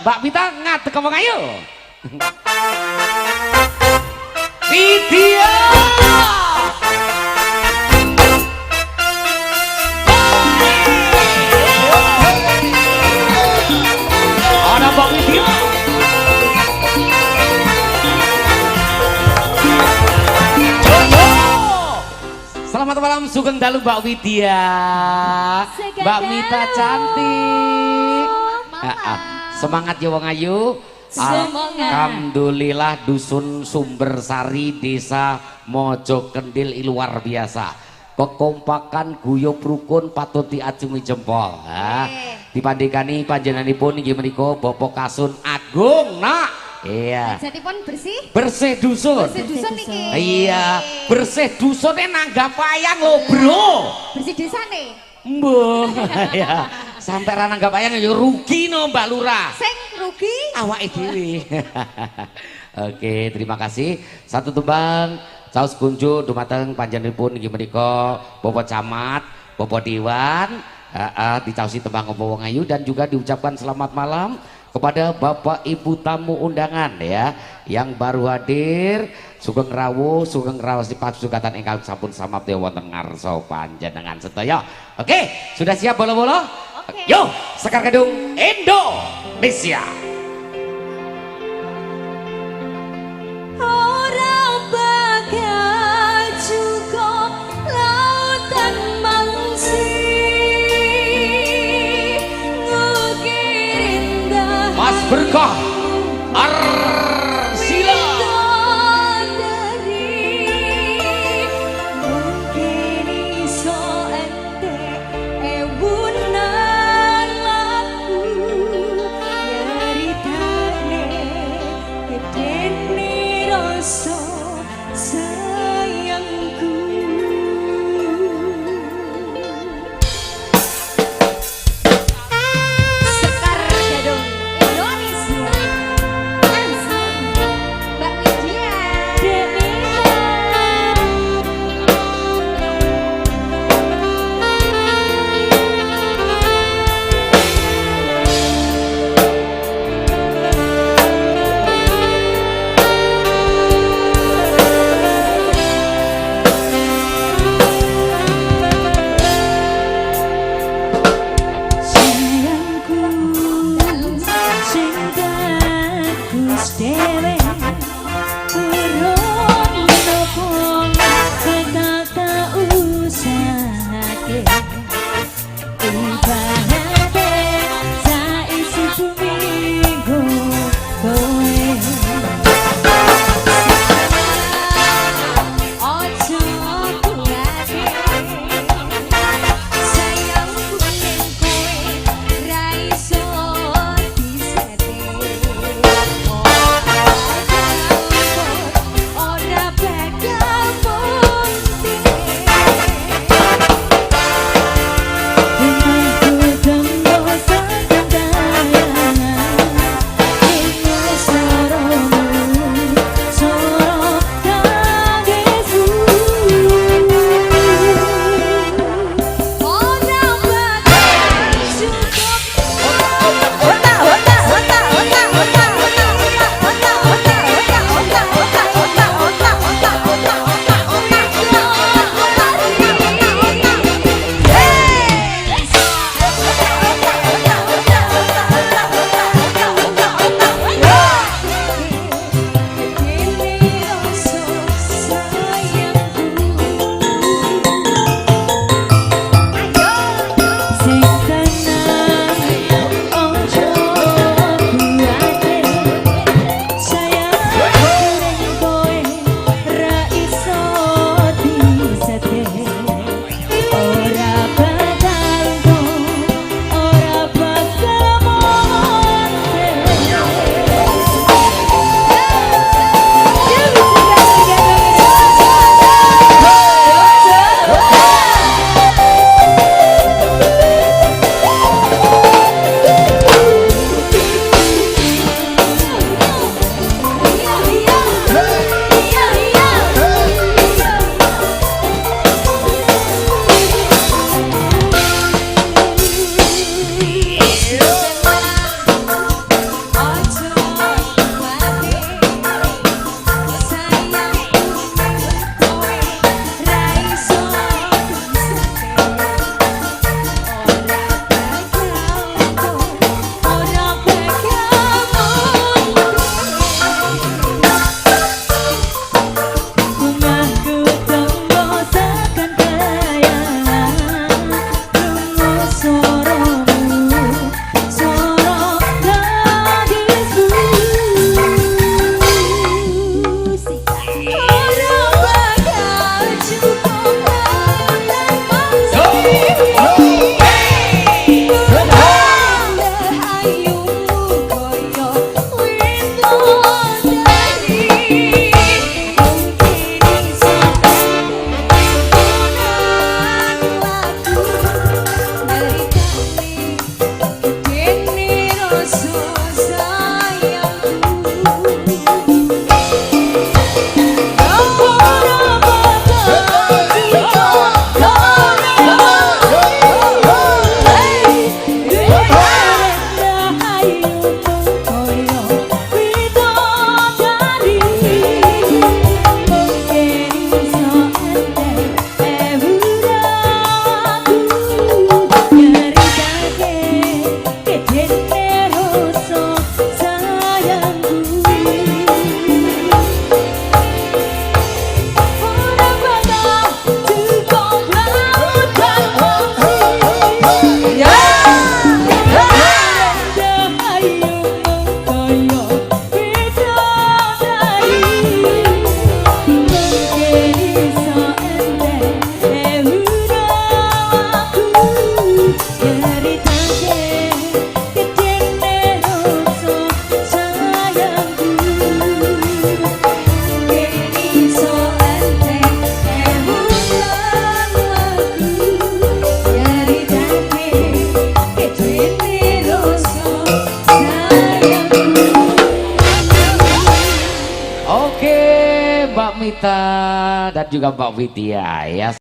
Mbak Pita ngadeg ngomong ayo. Vidya. Ada Mbak Vidya. Selamat malam sugeng dalu Mbak Widya, Mbak Mita cantik. Semangat ya wong ayu. Alhamdulillah dusun Sumbersari desa Mojo Kendil luar biasa. Kekompakan guyub rukun patut diacungi jempol. Dibandingkani panjenenganipun inggih menika Bapak Kasun Agung nak. Iya. Jadi pun bersih. Bersih dusun. Bersih dusun niki. Iya, bersih dusun nanggap wayang lho, Bro. Bersih desa nih. Mbah. Ya. Sampai ra nanggap wayang ya rugi no Mbak Lurah. Sing rugi Awake dhewe. Oke, terima kasih. Satu tembang caos kunjuk dumateng panjenenganipun inggih menika Bapak Camat, Bapak Dewan, dicaosi tembang Wong Ayu dan juga diucapkan selamat malam kepada Bapak Ibu tamu undangan ya yang baru hadir sugeng rawuh sugeng raos dipasugatan ingkang sampun samapta wonten ngarsa panjenengan sedaya. Oke, sudah siap bolo-bolo? Oke. Yuk, Sekar Gedung Indonesia. Ora bakal cukup lautan mangsi ngukirin dah Mas Berkah Arsila. mungkin iso entek ewunan laku nyaritane gedene rasa sayangku. Sekar Gedung Indonesia. Mbak Mita dan juga Mbak Widya ya.